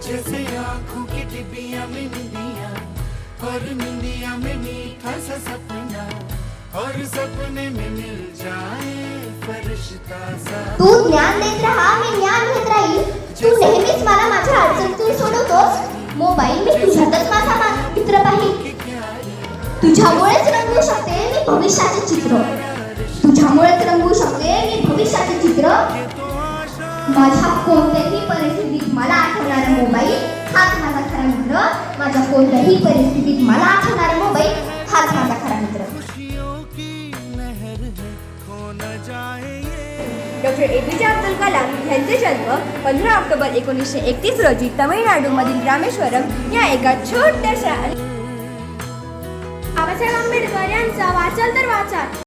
जैसे आँखों की टिबिया में निंदिया और निंदिया में मीठा सा सपना और सपने में मिल जाए फरिश्ता सा। तू ज्ञान देत राहा, मी ज्ञान घेत राहील. तू नेहमीच मला माझ्या अडचणीतून सोडवतोस. मोबाईल मी तुझ्यातच माझा मित्र पाहिजे. तुझ्यामुळेच रंगवू शकते मी भविष्याचे चित्र. तुझ्यामुळेच रंगवू शकते मी भविष्याचे चित्र. माझ्या कोणत्याही परिस्थितीत मला आठवणारा मोबाईल हाच माझा खरा मित्र. माझ्या कोणत्याही परिस्थितीत मला आठवणारा मोबाईल हाच माझा खरा मित्र. डॉक्टर APJ अब्दुल कलाम यांचे जन्म 15 ऑक्टोबर 1931 रोजी तमिळनाडूमधील रामेश्वरम या एका छोट्याशा. बाबासाहेब आंबेडकर यांचा वाचाल तर वाचाल.